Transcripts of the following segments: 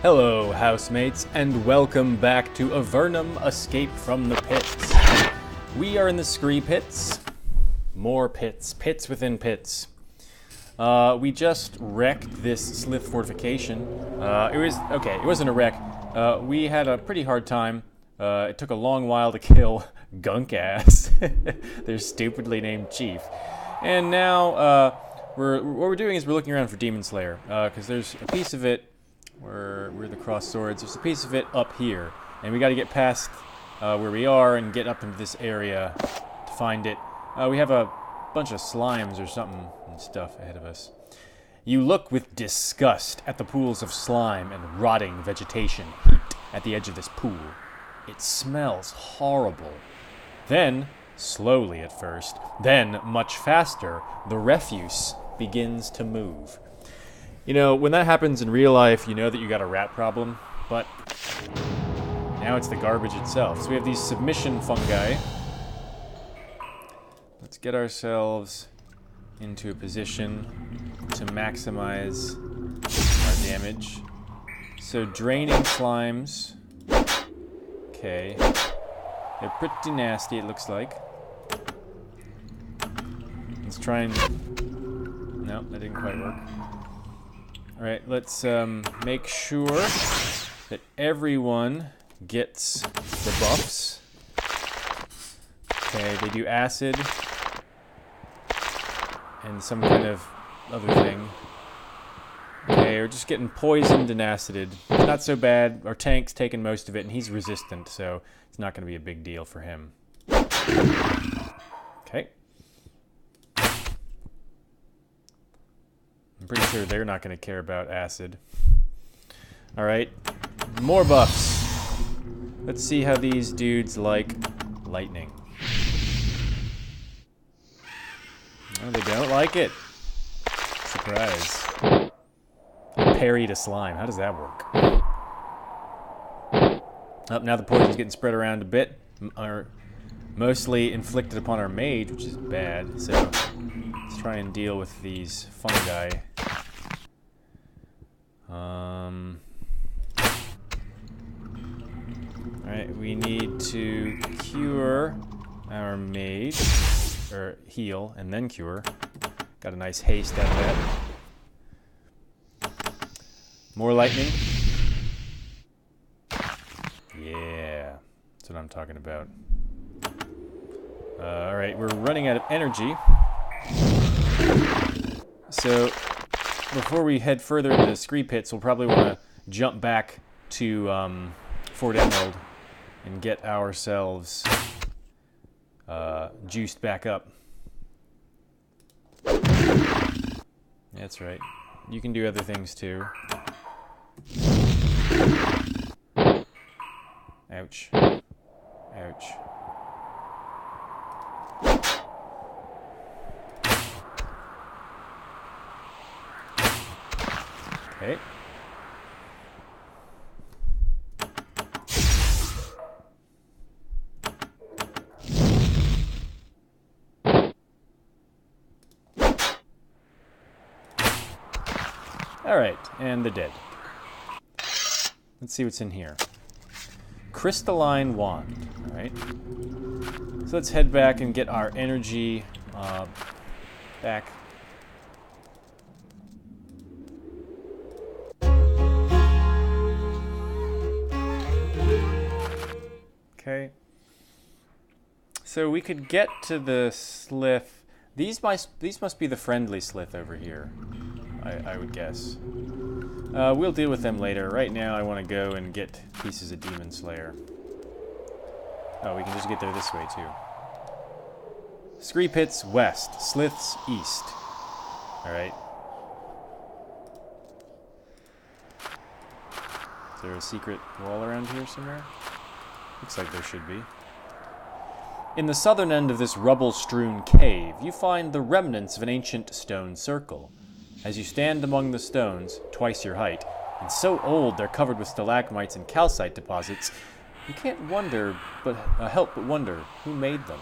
Hello, housemates, and welcome back to Avernum Escape from the Pits. We are in the Scree Pits. More pits. Pits within pits. We just wrecked this Slith fortification. It wasn't a wreck. We had a pretty hard time. It took a long while to kill Gunk-Ass, their stupidly named chief. And now, what we're doing is we're looking around for Demon Slayer, because there's a piece of it. We're the cross swords. There's a piece of it up here, and we got to get past where we are and get up into this area to find it. We have a bunch of slimes or something and stuff ahead of us. You look with disgust at the pools of slime and rotting vegetation heaped at the edge of this pool. It smells horrible. Then, slowly at first, then much faster, the refuse begins to move. You know, when that happens in real life, you know that you got a rat problem, but now it's the garbage itself. So we have these submission fungi. Let's get ourselves into a position to maximize our damage. So draining slimes. Okay. They're pretty nasty, it looks like. Let's try and... No, that didn't quite work. Alright, let's make sure that everyone gets the buffs. Okay, they do acid and some kind of other thing. Okay, we're just getting poisoned and acided. It's not so bad. Our tank's taking most of it, and he's resistant, so it's not going to be a big deal for him. Okay. I'm pretty sure they're not going to care about acid. Alright, more buffs. Let's see how these dudes like lightning. Oh, they don't like it. Surprise. Parry to slime. How does that work? Oh, now the poison's getting spread around a bit. Mostly inflicted upon our mage, which is bad. So let's try and deal with these fungi. Alright, we need to cure our mage. Or heal, and then cure. Got a nice haste out of that. More lightning. Yeah, that's what I'm talking about. Alright, we're running out of energy. So, before we head further into the Scree Pits, we'll probably want to jump back to Fort Emerald and get ourselves juiced back up. That's right. You can do other things too. Ouch. Ouch. Okay. Alright, and the dead. Let's see what's in here. Crystalline wand. Alright. So let's head back and get our energy back. Okay. So we could get to the Slith. These must be the friendly Slith over here. I would guess. We'll deal with them later. Right now, I want to go and get pieces of Demon Slayer. Oh, we can just get there this way, too. Scree Pits west, Sliths east. Alright. Is there a secret wall around here somewhere? Looks like there should be. In the southern end of this rubble-strewn cave, you find the remnants of an ancient stone circle. As you stand among the stones, twice your height, and so old they're covered with stalagmites and calcite deposits, you can't help but wonder who made them.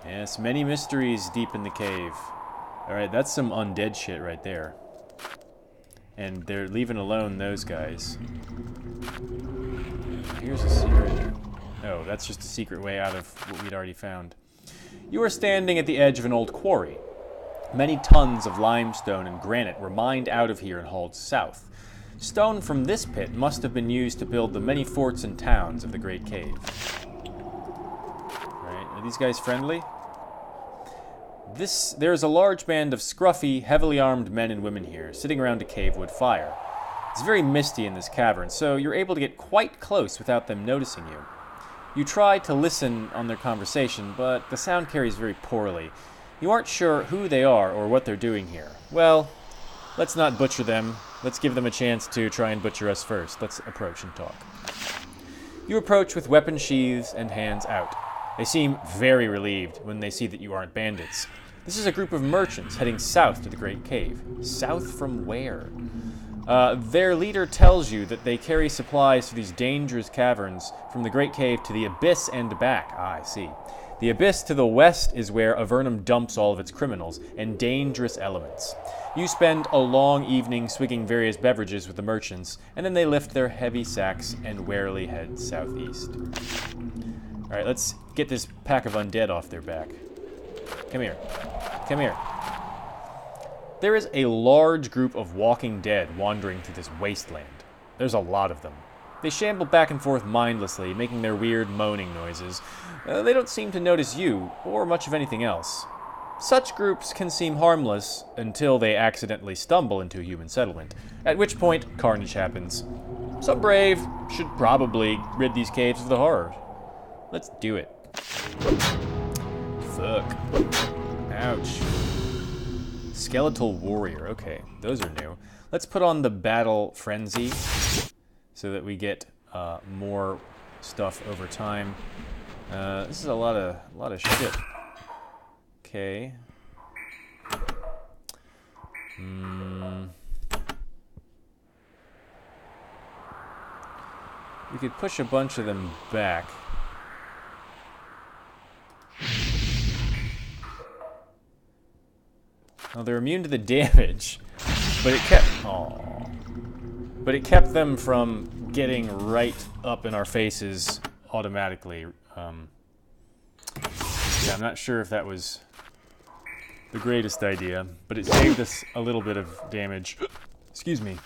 Yes, many mysteries deep in the cave. Alright, that's some undead shit right there. And they're leaving alone those guys. Here's a secret. Oh, that's just a secret way out of what we'd already found. You are standing at the edge of an old quarry. Many tons of limestone and granite were mined out of here and hauled south. Stone from this pit must have been used to build the many forts and towns of the Great Cave. Right, are these guys friendly? There is a large band of scruffy, heavily armed men and women here, sitting around a cave wood fire. It's very misty in this cavern, so you're able to get quite close without them noticing you. You try to listen on their conversation, but the sound carries very poorly. You aren't sure who they are or what they're doing here. Well, let's not butcher them. Let's give them a chance to try and butcher us first. Let's approach and talk. You approach with weapon sheaths and hands out. They seem very relieved when they see that you aren't bandits. This is a group of merchants heading south to the Great Cave. South from where? Their leader tells you that they carry supplies to these dangerous caverns from the Great Cave to the Abyss and back. Ah, I see. The Abyss to the west is where Avernum dumps all of its criminals and dangerous elements. You spend a long evening swigging various beverages with the merchants, and then they lift their heavy sacks and warily head southeast. Alright, let's get this pack of undead off their back. Come here. Come here. There is a large group of walking dead wandering through this wasteland. There's a lot of them. They shamble back and forth mindlessly, making their weird moaning noises. They don't seem to notice you, or much of anything else. Such groups can seem harmless until they accidentally stumble into a human settlement, at which point carnage happens. Some brave should probably rid these caves of the horror. Let's do it. Fuck. Ouch. Skeletal warrior. Okay, those are new. Let's put on the battle frenzy so that we get more stuff over time. This is a lot of shit. Okay. We could push a bunch of them back. Well, they're immune to the damage, but it kept them from getting right up in our faces automatically. Yeah, I'm not sure if that was the greatest idea, but it saved us a little bit of damage. Excuse me.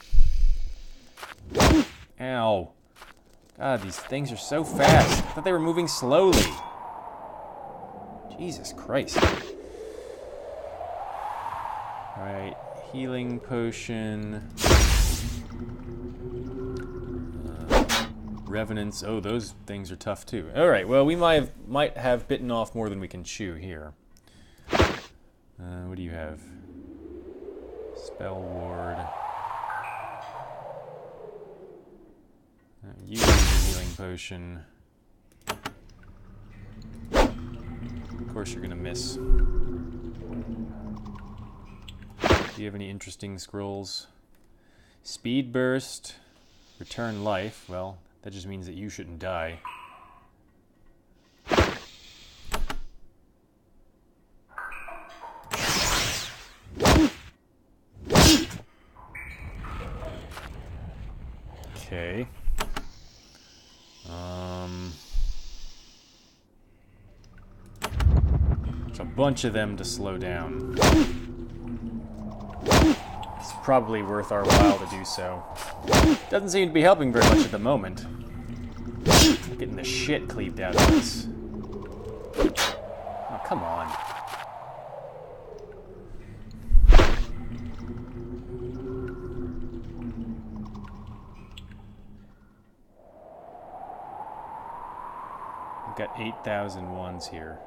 Ow. God, these things are so fast. I thought they were moving slowly. Jesus Christ. Alright, healing potion. Revenants. Oh, those things are tough too. Alright, well, we might have bitten off more than we can chew here. What do you have? Spell ward. Use the healing potion. Of course you're gonna miss. Do you have any interesting scrolls? Speed burst. Return life. Well, that just means that you shouldn't die. Okay. There's a bunch of them to slow down. It's probably worth our while to do so. Doesn't seem to be helping very much at the moment. Getting the shit cleaved out of us. Oh, come on. We've got 8,000 ones here.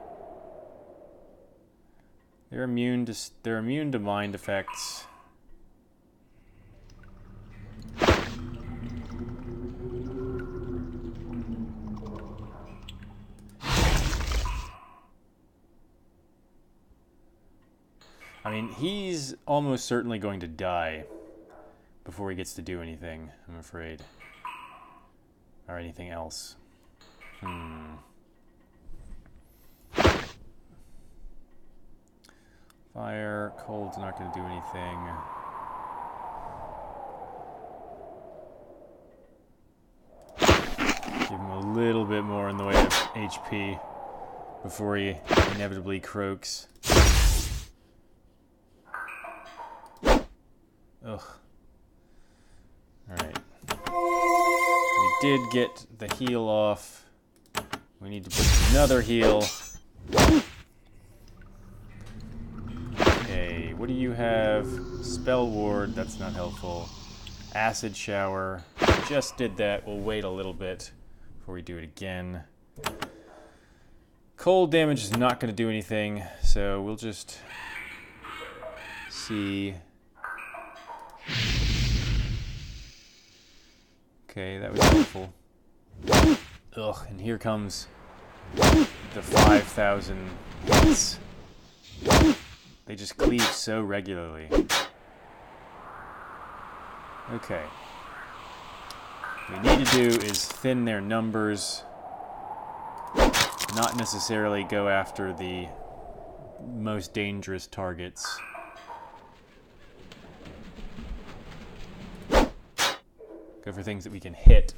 They're immune to mind effects. I mean, he's almost certainly going to die before he gets to do anything, I'm afraid. Or anything else. Fire, cold's not going to do anything. HP before he inevitably croaks. Ugh. Alright. We did get the heal off. We need to put another heal. Okay, what do you have? Spell ward, that's not helpful. Acid shower. Just did that. We'll wait a little bit before we do it again. Cold damage is not going to do anything, so we'll just see. Okay, that was helpful. Ugh, and here comes the 5,000 hits. They just cleave so regularly. Okay. What we need to do is thin their numbers. Not necessarily go after the most dangerous targets. Go for things that we can hit.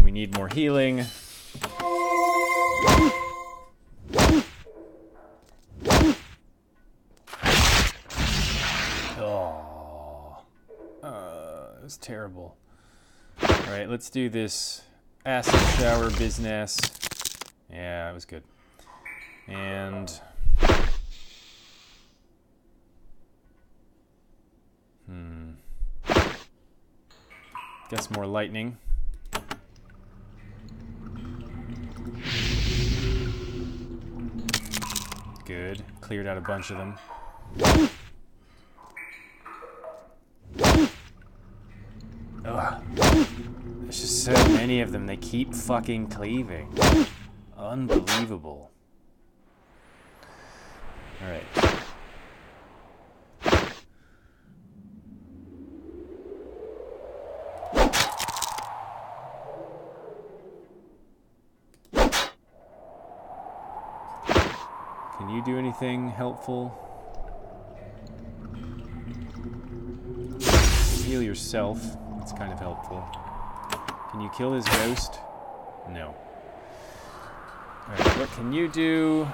We need more healing. Oh, that was terrible. All right, let's do this acid shower business. Yeah, that was good. And guess more lightning. Good. Cleared out a bunch of them. Ugh. There's just so many of them. They keep fucking cleaving. Unbelievable. Alright. Can you do anything helpful? Heal yourself. That's kind of helpful. Can you kill his ghost? No. Alright, what can you do?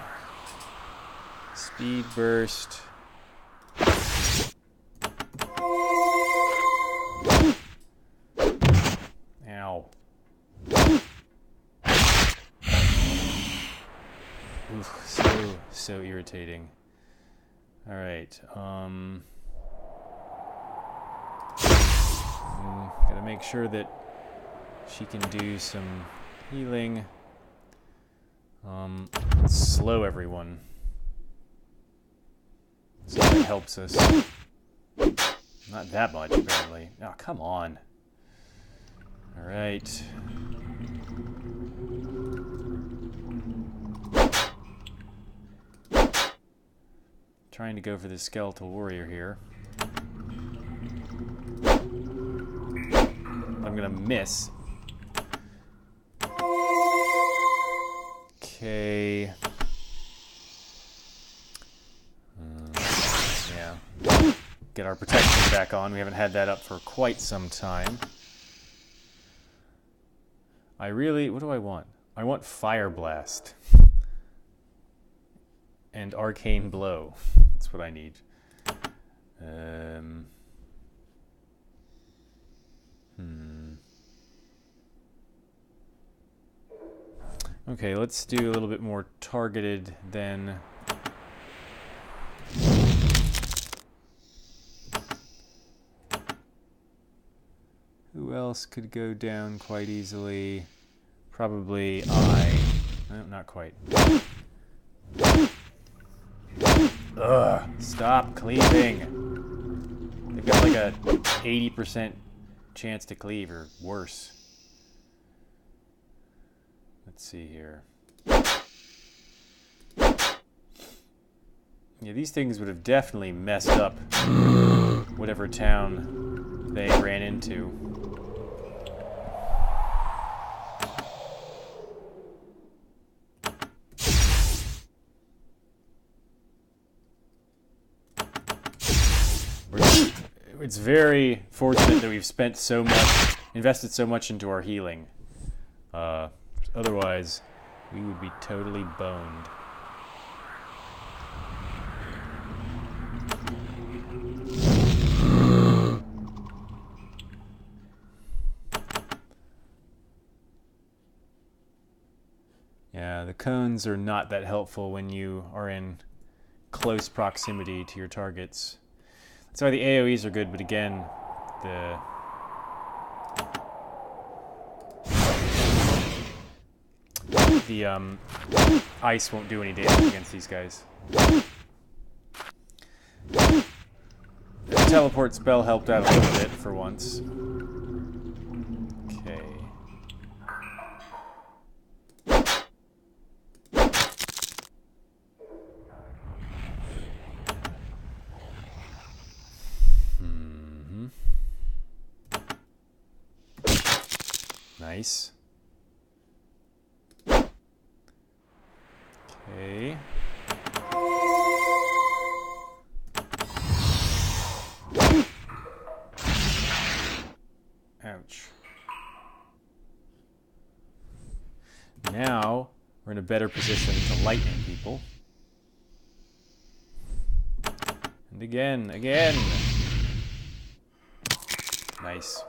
Speed burst. Ow. Oof, so irritating. Alright, gotta make sure that she can do some healing. Let's slow everyone. So that helps us. Not that much, apparently. Oh, come on. Alright. Trying to go for the skeletal warrior here. I'm gonna miss. Okay. Yeah. Get our protection back on. We haven't had that up for quite some time. What do I want? I want Fire Blast. And Arcane Blow. That's what I need. Okay, let's do a little bit more targeted then. Who else could go down quite easily? Probably I. No, not quite. Ugh, stop cleaving. They've got like a 80% chance to cleave or worse. Let's see here. Yeah, these things would have definitely messed up whatever town they ran into. It's very fortunate that we've invested so much into our healing. Otherwise, we would be totally boned. Yeah, the cones are not that helpful when you are in close proximity to your targets. That's why the AoEs are good, but again, the ice won't do any damage against these guys. The teleport spell helped out a little bit for once. Okay. Nice. Okay. Ouch. Now we're in a better position to lightning people. And again. Nice.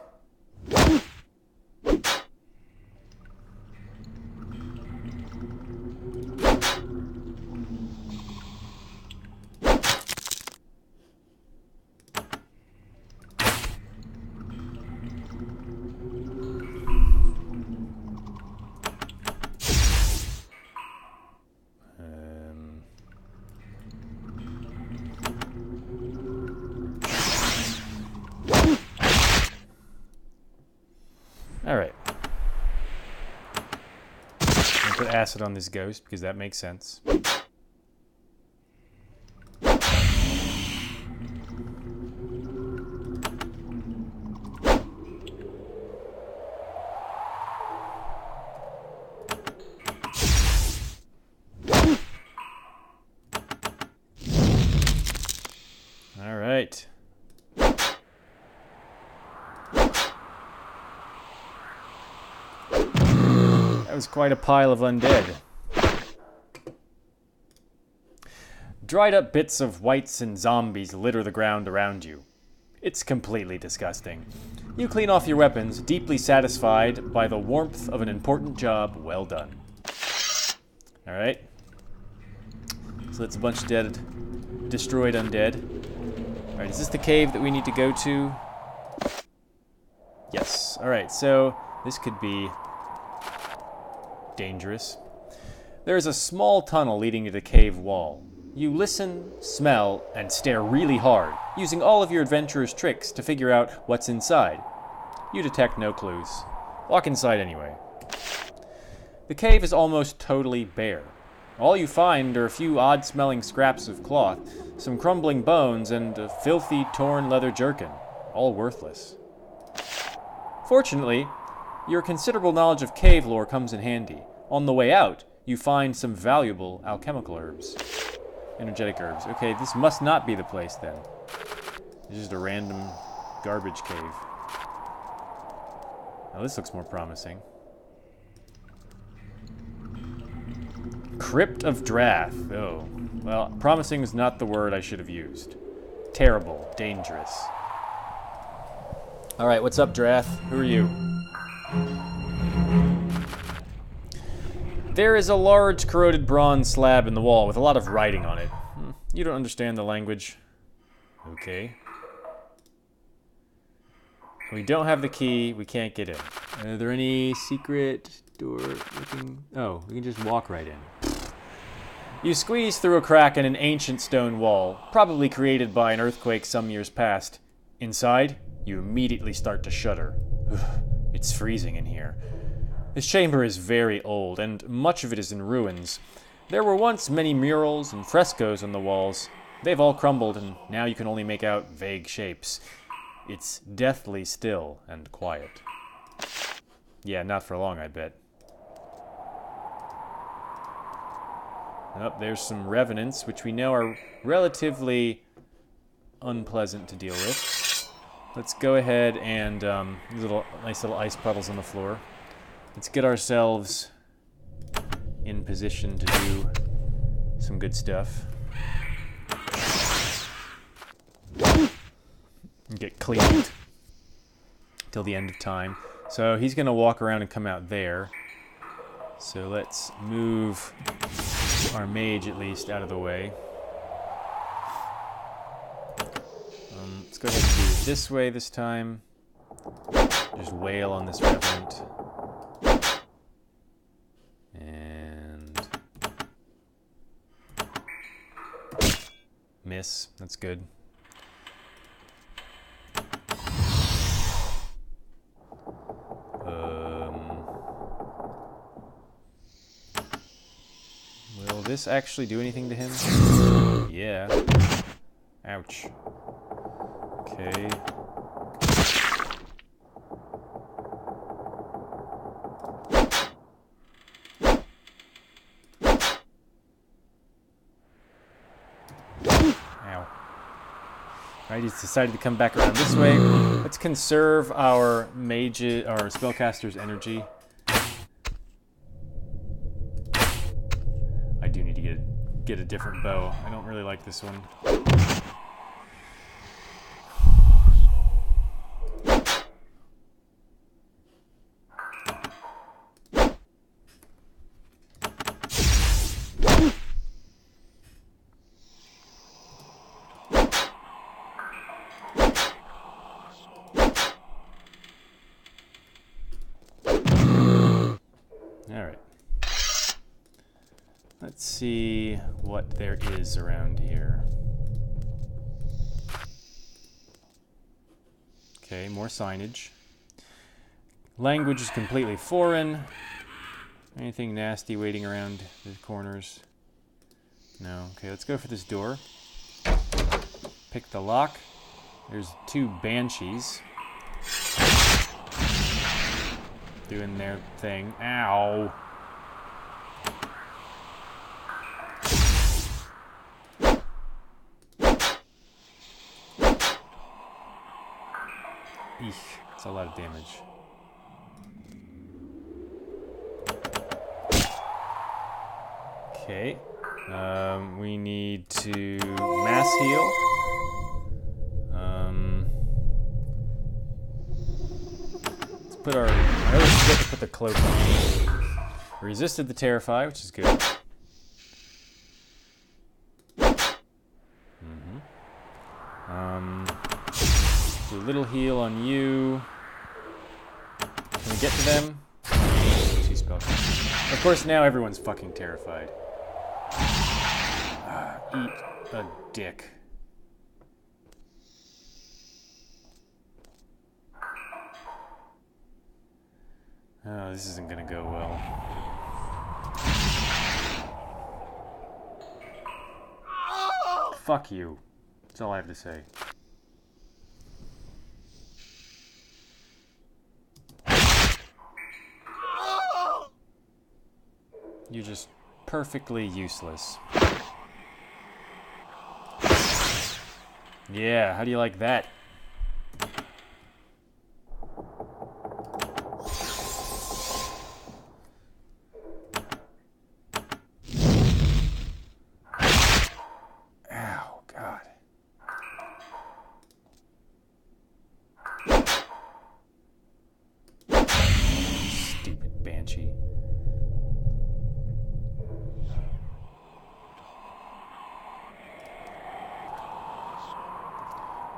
Alright. I'm gonna put acid on this ghost because that makes sense. Alright. That was quite a pile of undead. Dried up bits of whites and zombies litter the ground around you. It's completely disgusting. You clean off your weapons, deeply satisfied by the warmth of an important job well done. Alright. So that's a bunch of destroyed undead. Alright, is this the cave that we need to go to? Yes. Alright, so this could be dangerous. There is a small tunnel leading to the cave wall. You listen, smell, and stare really hard, using all of your adventurer's tricks to figure out what's inside. You detect no clues. Walk inside anyway. The cave is almost totally bare. All you find are a few odd-smelling scraps of cloth, some crumbling bones, and a filthy, torn leather jerkin, all worthless. Fortunately, your considerable knowledge of cave lore comes in handy. On the way out, you find some valuable alchemical herbs. Energetic herbs. Okay, this must not be the place then. It's just a random garbage cave. Now this looks more promising. Crypt of Drath. Oh. Well, promising is not the word I should have used. Terrible. Dangerous. Alright, what's up, Drath? Who are you? There is a large corroded bronze slab in the wall with a lot of writing on it. You don't understand the language. Okay. We don't have the key. We can't get in. Are there any secret door looking? Oh, we can just walk right in. You squeeze through a crack in an ancient stone wall, probably created by an earthquake some years past. Inside, you immediately start to shudder. It's freezing in here. This chamber is very old, and much of it is in ruins. There were once many murals and frescoes on the walls. They've all crumbled, and now you can only make out vague shapes. It's deathly still and quiet. Yeah, not for long, I bet. Oh, there's some revenants, which we know are relatively unpleasant to deal with. Let's go ahead and nice little ice puddles on the floor. Let's get ourselves in position to do some good stuff. And get cleaned till the end of time. So he's going to walk around and come out there. So let's move our mage at least out of the way. Let's go ahead and do it this way this time. Just wail on this revenant. And miss. That's good. Will this actually do anything to him? Yeah. Ouch. Okay. Ow. Alright, he's decided to come back around this way. Let's conserve our spellcaster's energy. I do need to get a different bow. I don't really like this one. Alright. Let's see what there is around here. Okay, more signage. Language is completely foreign. Anything nasty waiting around the corners? No. Okay, let's go for this door. Pick the lock. There's 2 banshees doing their thing. Ow! Eesh, that's a lot of damage. Okay, we need to mass heal. Let's put our... I always forget to put the cloak on. Resisted the Terrify, which is good. Do a little heal on you. Can we get to them? 2 spellcasters. Of course, now everyone's fucking terrified. Eat a dick. Oh, this isn't gonna go well. Fuck you. That's all I have to say. You're just perfectly useless. Yeah, how do you like that? Ow, God. Stupid banshee.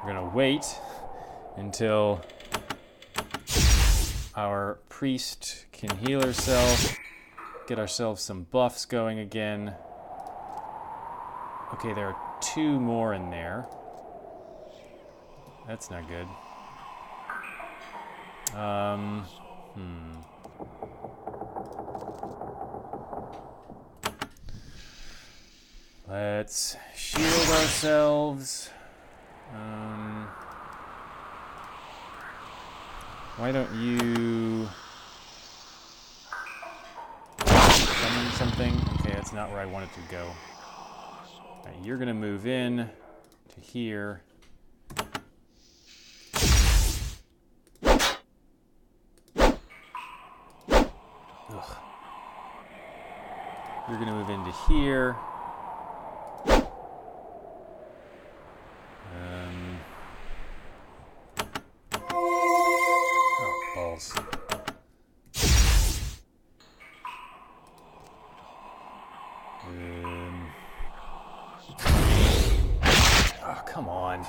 We're gonna wait until our priest can heal herself, get ourselves some buffs going again. Okay, there are 2 more in there. That's not good. Let's shield ourselves. Why don't you summon something? Okay, that's not where I want it to go. Right, you're gonna move in to here. Ugh. You're gonna move into here. Oh, balls. Oh, come on.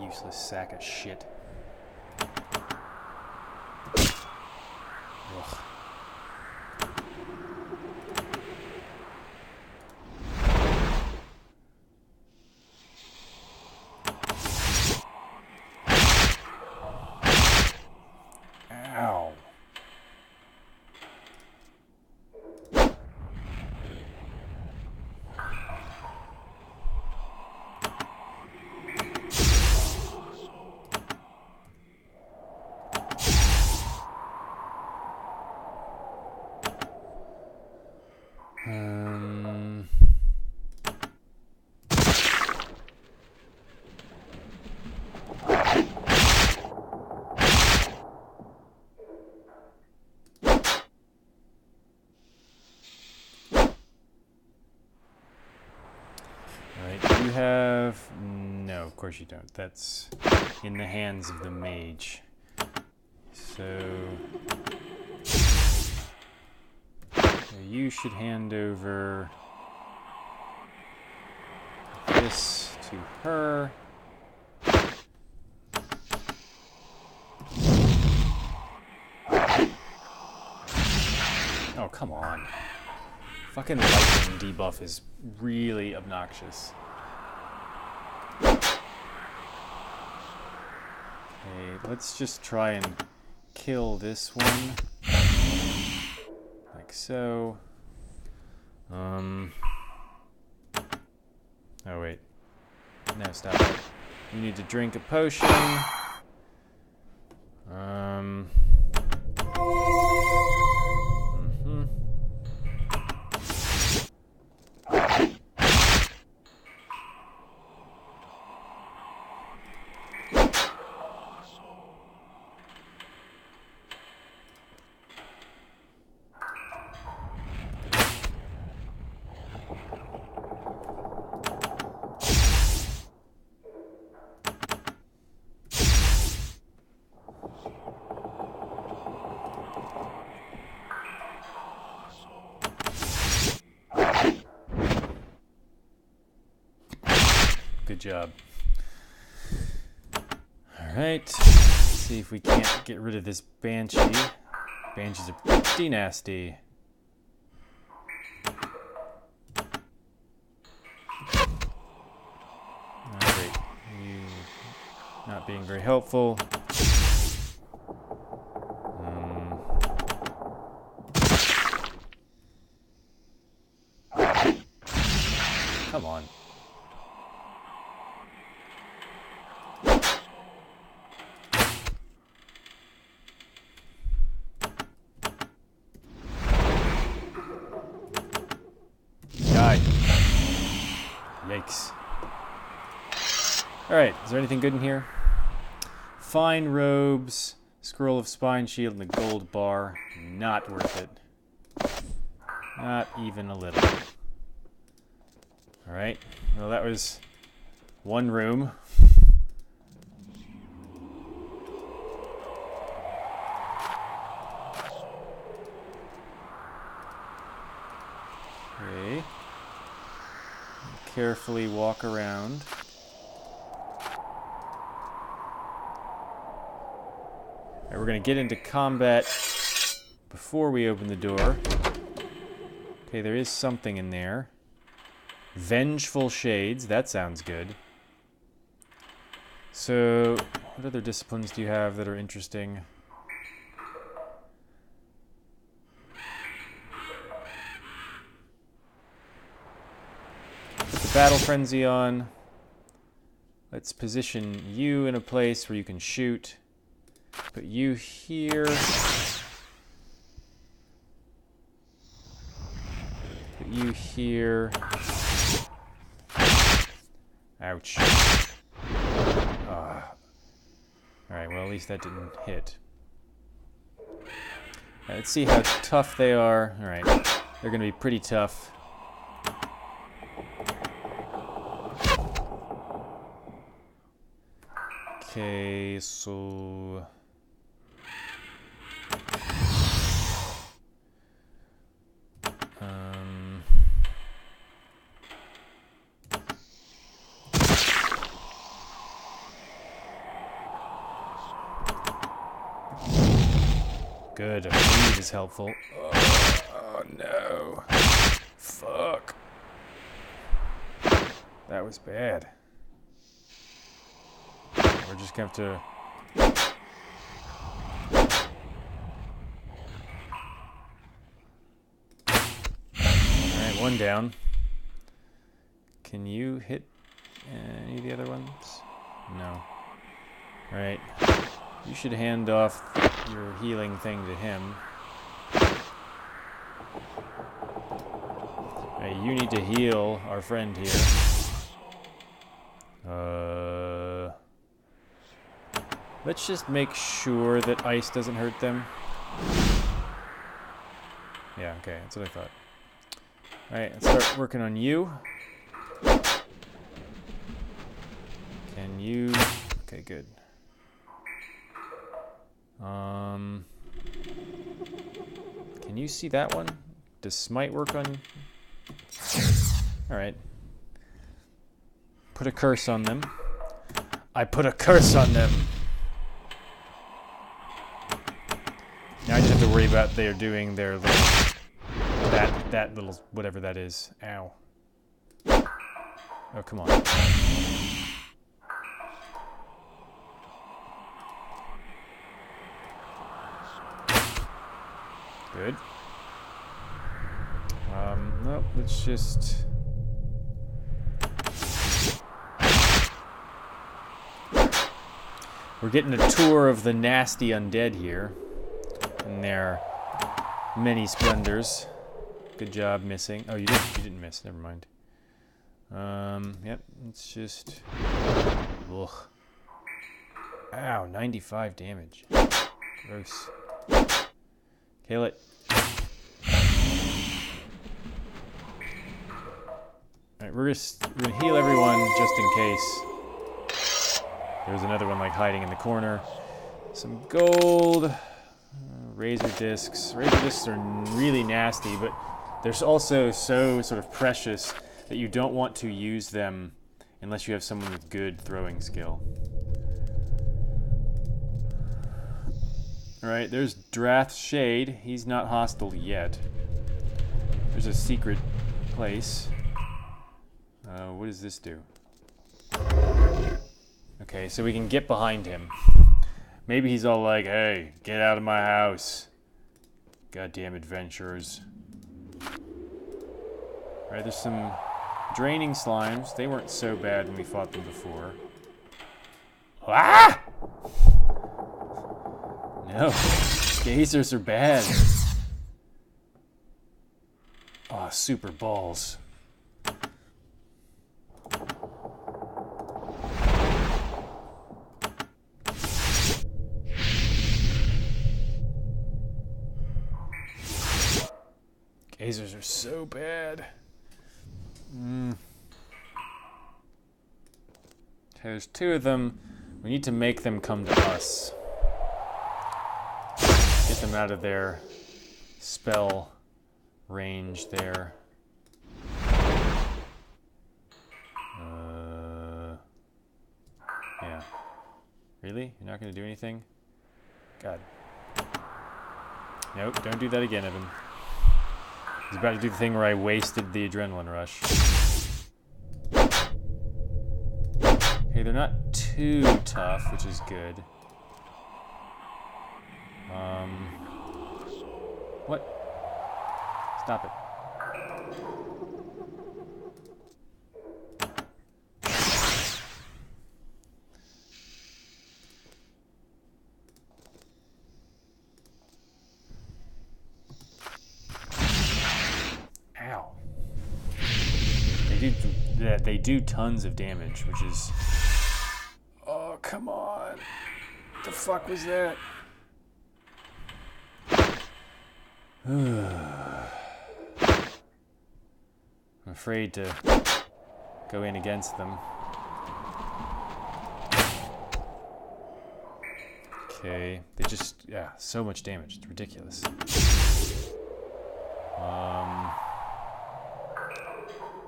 Useless sack of shit. Ugh. Ow. Right, you have... No, of course you don't. That's in the hands of the mage. So you should hand over this to her. Oh, come on. Fucking lightning debuff is really obnoxious. Okay, let's just try and kill this one. Like so. Oh, wait. No, stop it. You need to drink a potion. Good job. Alright, let's see if we can't get rid of this banshee. Banshees are pretty nasty. Alright, you not being very helpful. Come on. Die. Yikes. Alright, is there anything good in here? Fine robes, scroll of spine shield, and the gold bar. Not worth it. Not even a little. Alright, well that was one room. Okay. Carefully walk around. Alright, we're going to get into combat before we open the door. Okay, there is something in there. Vengeful Shades, that sounds good. So, what other disciplines do you have that are interesting? Put the Battle Frenzy on. Let's position you in a place where you can shoot. Put you here. Put you here. Ouch. Alright, well at least that didn't hit. Let's see how tough they are. Alright, they're going to be pretty tough. Okay, so... Good, a bleed is helpful. Oh no. Fuck. That was bad. We're just gonna have to... Alright, one down. Can you hit any of the other ones? No. Alright. You should hand off your healing thing to him. Hey, you need to heal our friend here. Let's just make sure that ice doesn't hurt them. Yeah, okay, that's what I thought. Alright, let's start working on you. Can you... Okay, good. Can you see that one? Does smite work on... Alright. Put a curse on them. I put a curse on them! Now I just have to worry about they're doing their little... That little... whatever that is. Ow. Oh, come on. Good. No, let's just... We're getting a tour of the nasty undead here. And their many splendors. Good job missing. Oh, you didn't miss. Never mind. Yep, it's just... Ugh. Ow, 95 damage. Gross. Kill it. Alright, we're gonna heal everyone just in case. There's another one like hiding in the corner. Some gold. Razor discs. Razor discs are really nasty, but they're also so sort of precious that you don't want to use them unless you have someone with good throwing skill. Alright, there's Drath's Shade. He's not hostile yet. There's a secret place. What does this do? Okay, so we can get behind him. Maybe he's all like, hey, get out of my house. Goddamn adventurers. Alright, there's some draining slimes. They weren't so bad when we fought them before. Ah! No. Gazers are bad. Oh, super balls. Gazers are so bad. There's two of them. We need to make them come to us. Get them out of their spell range there. Yeah. Really? You're not going to do anything? God. Nope, don't do that again, Evan. I was about to do the thing where I wasted the adrenaline rush. Okay, they're not too tough, which is good. What? Stop it. Ow. They do tons of damage, which is... Oh, come on. What the fuck was that? I'm afraid to go in against them. Okay, they just, yeah, so much damage. It's ridiculous.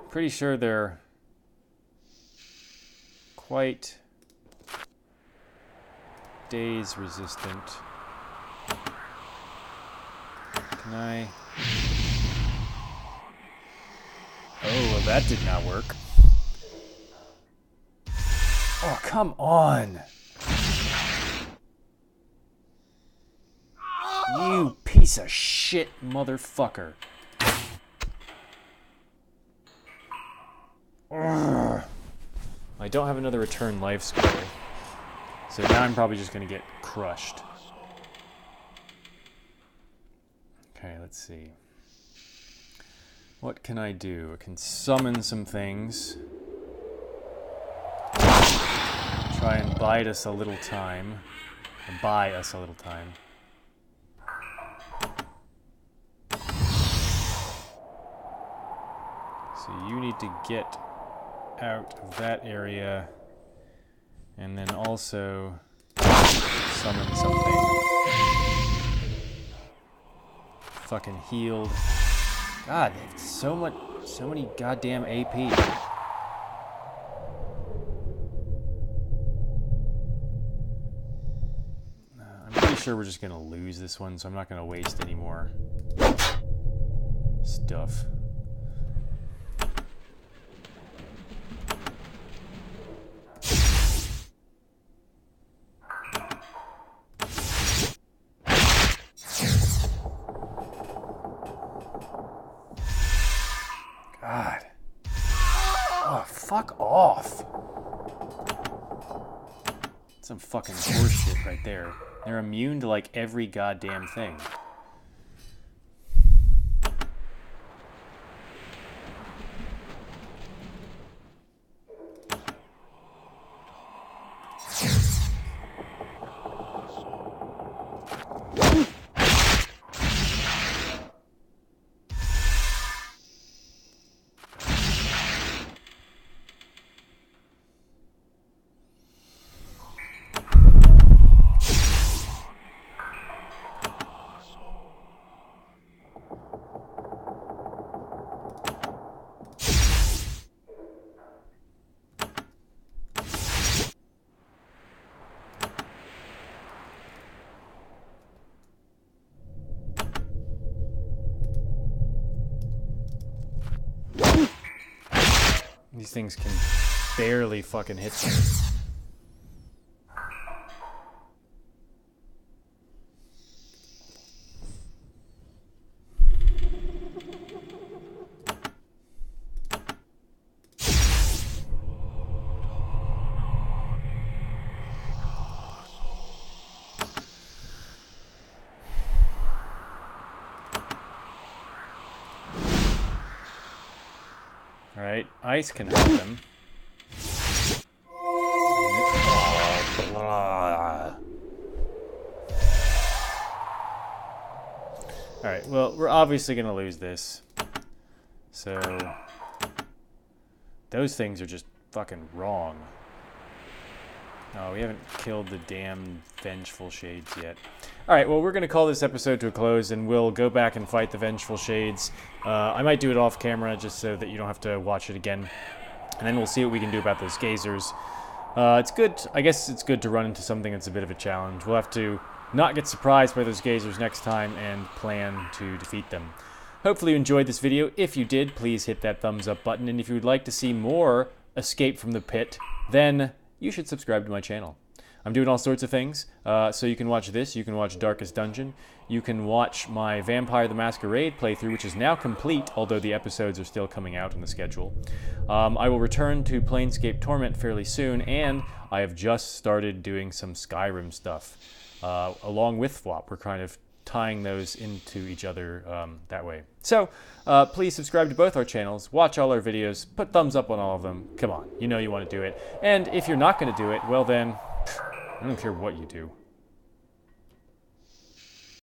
Pretty sure they're quite daze resistant. Can I? Oh, well, that did not work. Oh, come on! You piece of shit, motherfucker. Ugh. I don't have another return life score, so now I'm probably just going to get crushed. Okay, let's see. What can I do? I can summon some things. Try and bide us a little time. Or buy us a little time. So you need to get out of that area and then also summon something. Fucking healed. God, they have so many goddamn AP. I'm pretty sure we're just gonna lose this one, so I'm not gonna waste any more stuff. God. Oh, fuck off. Some fucking horseshit right there. They're immune to like every goddamn thing. These things can barely fucking hit them. Alright, ice can hurt them. Alright, well, we're obviously going to lose this. So, those things are just fucking wrong. No, we haven't killed the damn Vengeful Shades yet. Alright, well, we're going to call this episode to a close, and we'll go back and fight the Vengeful Shades. I might do it off camera, just so that you don't have to watch it again. And then we'll see what we can do about those gazers. It's good, I guess it's good to run into something that's a bit of a challenge. We'll have to not get surprised by those gazers next time and plan to defeat them. Hopefully you enjoyed this video. If you did, please hit that thumbs up button. And if you would like to see more Escape from the Pit, then you should subscribe to my channel. I'm doing all sorts of things, so you can watch this, you can watch Darkest Dungeon, you can watch my Vampire the Masquerade playthrough, which is now complete, although the episodes are still coming out on the schedule. I will return to Planescape Torment fairly soon, and I have just started doing some Skyrim stuff. Along with Phwop, we're kind of tying those into each other that way. So, please subscribe to both our channels, watch all our videos, put thumbs up on all of them. Come on, you know you want to do it. And if you're not going to do it, well then, I don't care what you do.